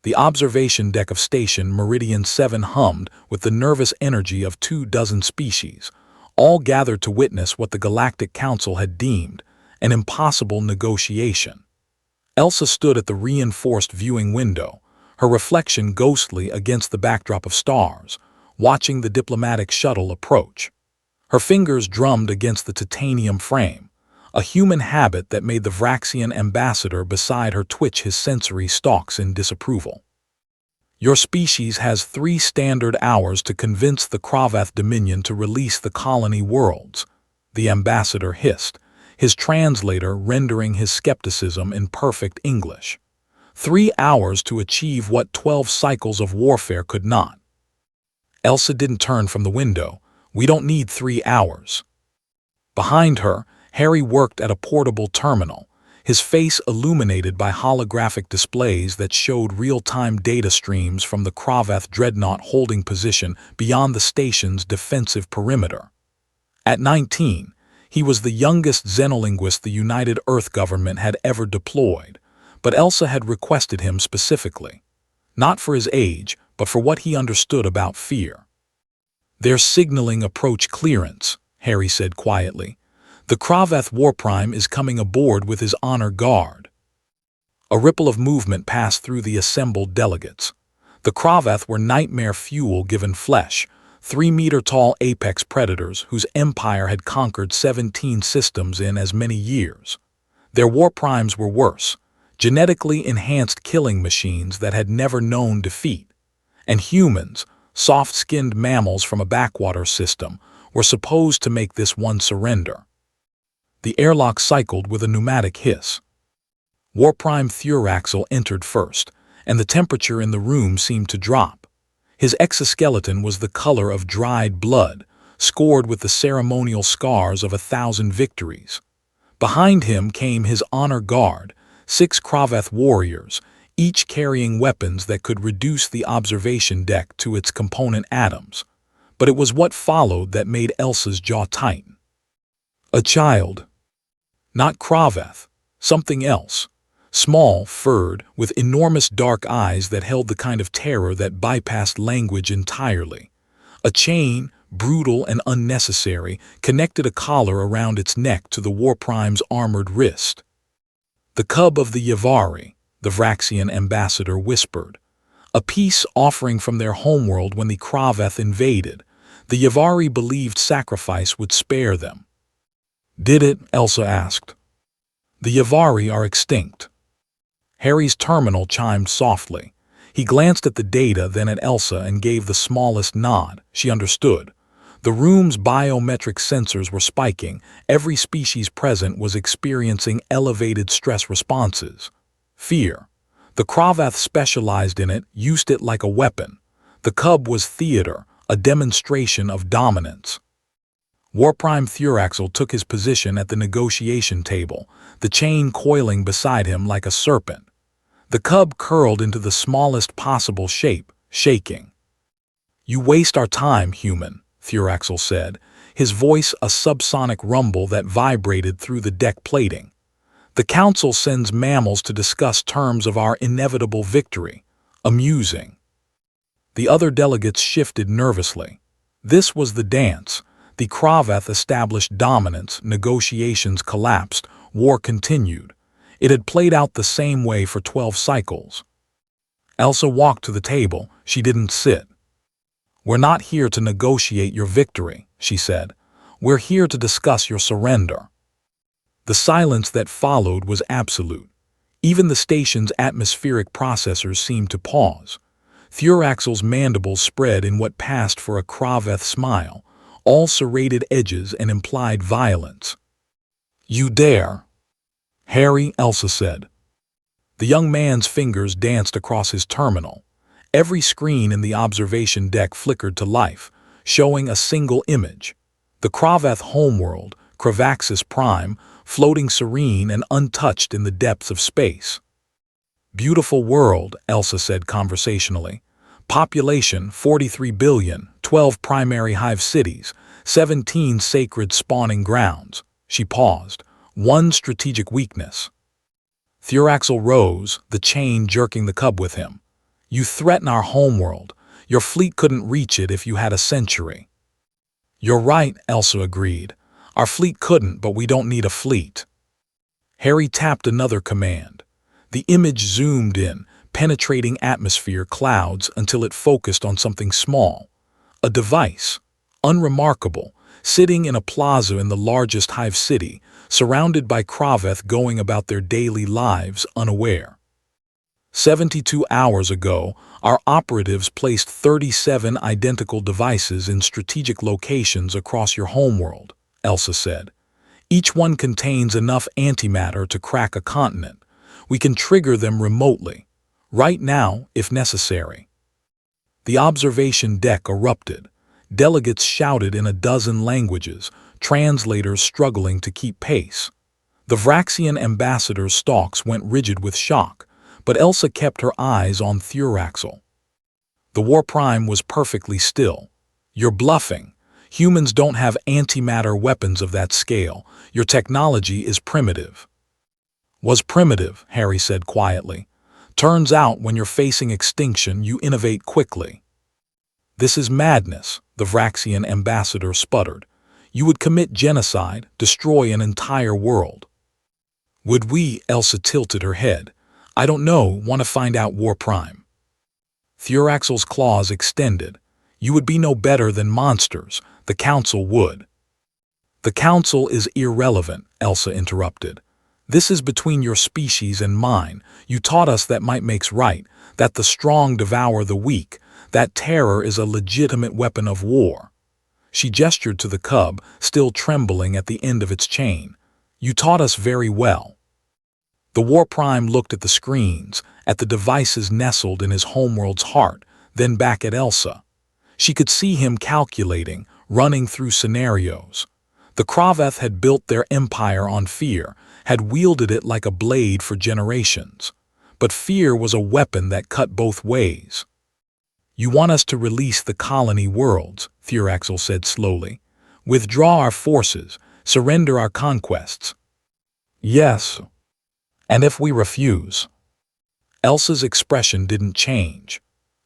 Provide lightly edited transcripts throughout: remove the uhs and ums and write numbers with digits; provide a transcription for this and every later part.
The observation deck of Station Meridian 7 hummed with the nervous energy of 24 species, all gathered to witness what the Galactic Council had deemed an impossible negotiation. Elsa stood at the reinforced viewing window, her reflection ghostly against the backdrop of stars, watching the diplomatic shuttle approach. Her fingers drummed against the titanium frame, a human habit that made the Vraxian ambassador beside her twitch his sensory stalks in disapproval. Your species has 3 standard hours to convince the Kravath Dominion to release the colony worlds, the ambassador hissed, his translator rendering his skepticism in perfect English. 3 hours to achieve what 12 cycles of warfare could not. Elsa didn't turn from the window. We don't need 3 hours. Behind her, Harry worked at a portable terminal, his face illuminated by holographic displays that showed real-time data streams from the Kravath dreadnought holding position beyond the station's defensive perimeter. At 19, he was the youngest xenolinguist the United Earth government had ever deployed, but Elsa had requested him specifically, not for his age, but for what he understood about fear. "They're signaling approach clearance," Harry said quietly. "The Kravath Warprime is coming aboard with his honor guard." A ripple of movement passed through the assembled delegates. The Kravath were nightmare fuel given flesh, 3-meter-tall apex predators whose empire had conquered 17 systems in as many years. Their Warprimes were worse, genetically enhanced killing machines that had never known defeat. And humans, soft-skinned mammals from a backwater system, were supposed to make this one surrender. The airlock cycled with a pneumatic hiss. Warprime Thuraxel entered first, and the temperature in the room seemed to drop. His exoskeleton was the color of dried blood, scored with the ceremonial scars of 1,000 victories. Behind him came his honor guard, 6 Kravath warriors, each carrying weapons that could reduce the observation deck to its component atoms. But it was what followed that made Elsa's jaw tighten. A child. Not Kravath, something else. Small, furred, with enormous dark eyes that held the kind of terror that bypassed language entirely. A chain, brutal and unnecessary, connected a collar around its neck to the Warprime's armored wrist. "The cub of the Yavari," the Vraxian ambassador whispered. "A peace offering from their homeworld when the Kravath invaded. The Yavari believed sacrifice would spare them." "Did it?" Elsa asked. "The Yavari are extinct." Harry's terminal chimed softly. He glanced at the data, then at Elsa, and gave the smallest nod. She understood. The room's biometric sensors were spiking. Every species present was experiencing elevated stress responses. Fear. The Kravath specialized in it, used it like a weapon. The cub was theater, a demonstration of dominance. Warprime Thuraxel took his position at the negotiation table, the chain coiling beside him like a serpent. The cub curled into the smallest possible shape, shaking. "You waste our time, human," Thuraxel said, his voice a subsonic rumble that vibrated through the deck plating. "The Council sends mammals to discuss terms of our inevitable victory. Amusing." The other delegates shifted nervously. This was the dance. The Kravath established dominance, negotiations collapsed, war continued. It had played out the same way for 12 cycles. Elsa walked to the table. She didn't sit. "We're not here to negotiate your victory," she said. "We're here to discuss your surrender." The silence that followed was absolute. Even the station's atmospheric processors seemed to pause. Thuraxel's mandibles spread in what passed for a Kravath smile, all serrated edges and implied violence. "You dare?" "Harry," Elsa said. The young man's fingers danced across his terminal. Every screen in the observation deck flickered to life, showing a single image. The Kravath homeworld, Kravaxis Prime, floating serene and untouched in the depths of space. "Beautiful world," Elsa said conversationally. "Population 43 billion, 12 primary hive cities, 17 sacred spawning grounds." She paused. "One strategic weakness." Thuraxel rose, the chain jerking the cub with him. You threaten our homeworld. Your fleet couldn't reach it if you had a century. You're right, Elsa agreed. Our fleet couldn't, but we don't need a fleet. Harry tapped another command. The image zoomed in, penetrating atmosphere clouds until it focused on something small. A device, unremarkable, sitting in a plaza in the largest hive city, surrounded by Kraveth going about their daily lives unaware. 72 hours ago, our operatives placed 37 identical devices in strategic locations across your homeworld, Elsa said. Each one contains enough antimatter to crack a continent. We can trigger them remotely, right now if necessary. The observation deck erupted. Delegates shouted in a dozen languages, translators struggling to keep pace. The Vraxian ambassador's stalks went rigid with shock, but Elsa kept her eyes on Thuraxel. The War Prime was perfectly still. You're bluffing. Humans don't have antimatter weapons of that scale. Your technology is primitive. Was primitive, Harry said quietly. Turns out when you're facing extinction, you innovate quickly. This is madness, the Vraxian ambassador sputtered. You would commit genocide, destroy an entire world. Would we? Elsa tilted her head. I don't know, want to find out, War Prime. Thuraxel's claws extended. You would be no better than monsters. The Council would. The Council is irrelevant, Elsa interrupted. This is between your species and mine. You taught us that might makes right, that the strong devour the weak, that terror is a legitimate weapon of war. She gestured to the cub, still trembling at the end of its chain. You taught us very well. The War Prime looked at the screens, at the devices nestled in his homeworld's heart, then back at Elsa. She could see him calculating, running through scenarios. The Kraveth had built their empire on fear, had wielded it like a blade for generations. But fear was a weapon that cut both ways. You want us to release the colony worlds, Thuraxel said slowly. Withdraw our forces, surrender our conquests. Yes. And if we refuse? Elsa's expression didn't change.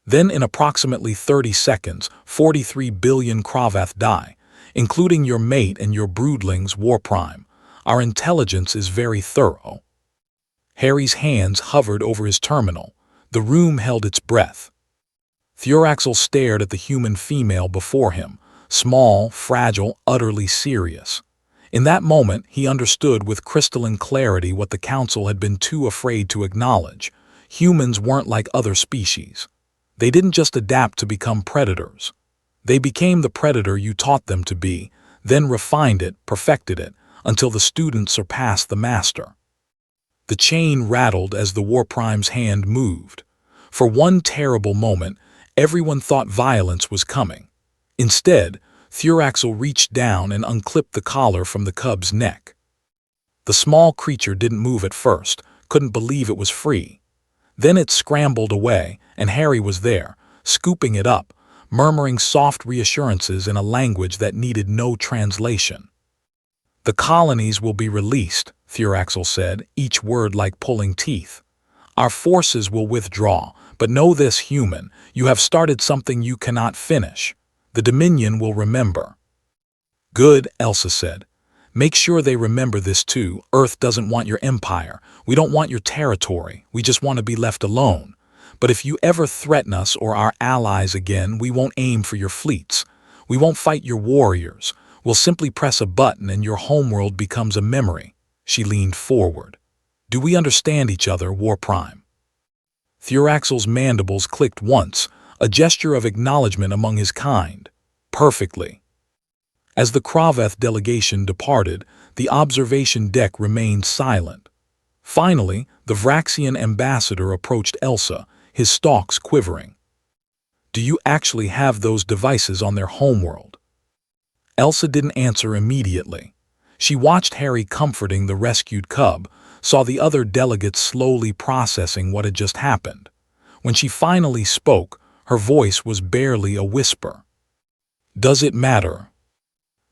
Then in approximately 30 seconds, 43 billion Kraveth die, including your mate and your broodlings, War Prime. Our intelligence is very thorough. Harry's hands hovered over his terminal. The room held its breath. Thuraxel stared at the human female before him, small, fragile, utterly serious. In that moment, he understood with crystalline clarity what the Council had been too afraid to acknowledge. Humans weren't like other species. They didn't just adapt to become predators. They became the predator you taught them to be, then refined it, perfected it, until the student surpassed the master. The chain rattled as the War Prime's hand moved. For one terrible moment, everyone thought violence was coming. Instead, Thuraxel reached down and unclipped the collar from the cub's neck. The small creature didn't move at first, couldn't believe it was free. Then it scrambled away, and Harry was there, scooping it up, murmuring soft reassurances in a language that needed no translation. The colonies will be released, Thuraxel said, each word like pulling teeth. Our forces will withdraw, but know this, human, you have started something you cannot finish. The Dominion will remember. Good, Elsa said. Make sure they remember this too. Earth doesn't want your empire. We don't want your territory. We just want to be left alone. But if you ever threaten us or our allies again, we won't aim for your fleets. We won't fight your warriors. We'll simply press a button and your homeworld becomes a memory. She leaned forward. Do we understand each other, War Prime? Thuraxel's mandibles clicked once, a gesture of acknowledgement among his kind. Perfectly. As the Kraveth delegation departed, the observation deck remained silent. Finally, the Vraxian ambassador approached Elsa, his stalks quivering. Do you actually have those devices on their homeworld? Elsa didn't answer immediately. She watched Harry comforting the rescued cub, saw the other delegates slowly processing what had just happened. When she finally spoke, her voice was barely a whisper. Does it matter?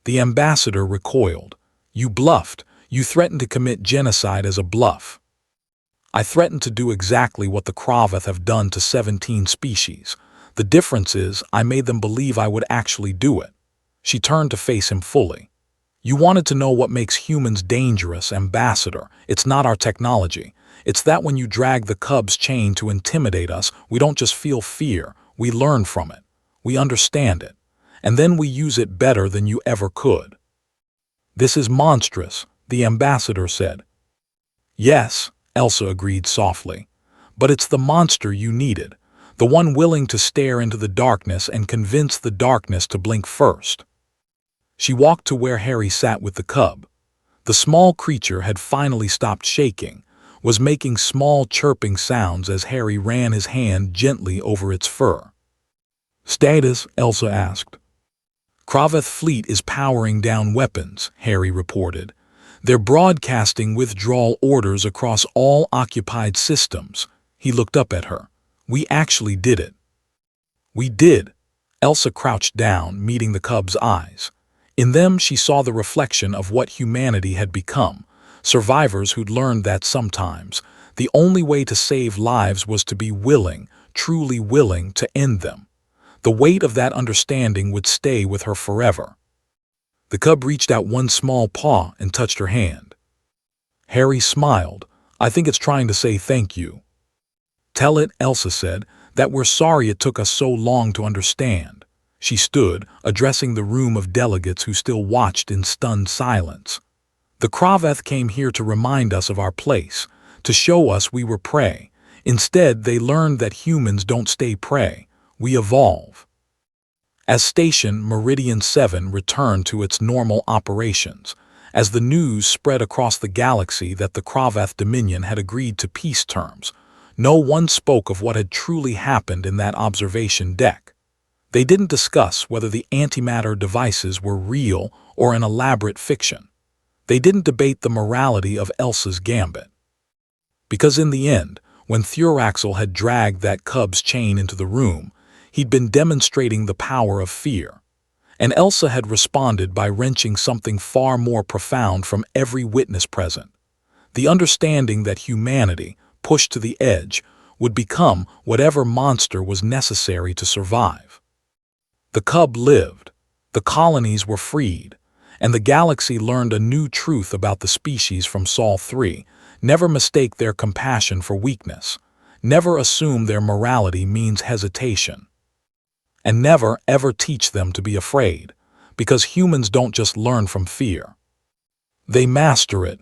The ambassador recoiled. You bluffed. You threatened to commit genocide as a bluff. I threatened to do exactly what the Kraveth have done to 17 species. The difference is I made them believe I would actually do it. She turned to face him fully. You wanted to know what makes humans dangerous, Ambassador. It's not our technology. It's that when you drag the cub's chain to intimidate us, we don't just feel fear, we learn from it. We understand it. And then we use it better than you ever could. This is monstrous, the ambassador said. Yes, Elsa agreed softly. But it's the monster you needed, the one willing to stare into the darkness and convince the darkness to blink first. She walked to where Harry sat with the cub. The small creature had finally stopped shaking, was making small chirping sounds as Harry ran his hand gently over its fur. Status? Elsa asked. Kraveth fleet is powering down weapons, Harry reported. They're broadcasting withdrawal orders across all occupied systems. He looked up at her. We actually did it. We did. Elsa crouched down, meeting the cub's eyes. In them she saw the reflection of what humanity had become, survivors who'd learned that sometimes the only way to save lives was to be willing, truly willing, to end them. The weight of that understanding would stay with her forever. The cub reached out one small paw and touched her hand. Harry smiled. I think it's trying to say thank you. Tell it, Elsa said, that we're sorry it took us so long to understand. She stood, addressing the room of delegates who still watched in stunned silence. The Kraveth came here to remind us of our place, to show us we were prey. Instead, they learned that humans don't stay prey. We evolve. As Station Meridian 7 returned to its normal operations, as the news spread across the galaxy that the Kraveth Dominion had agreed to peace terms, no one spoke of what had truly happened in that observation deck. They didn't discuss whether the antimatter devices were real or an elaborate fiction. They didn't debate the morality of Elsa's gambit. Because in the end, when Thuraxel had dragged that cub's chain into the room, he'd been demonstrating the power of fear. And Elsa had responded by wrenching something far more profound from every witness present. The understanding that humanity, pushed to the edge, would become whatever monster was necessary to survive. The cub lived, the colonies were freed, and the galaxy learned a new truth about the species from Sol 3. Never mistake their compassion for weakness. Never assume their morality means hesitation. And never, ever teach them to be afraid, because humans don't just learn from fear. They master it,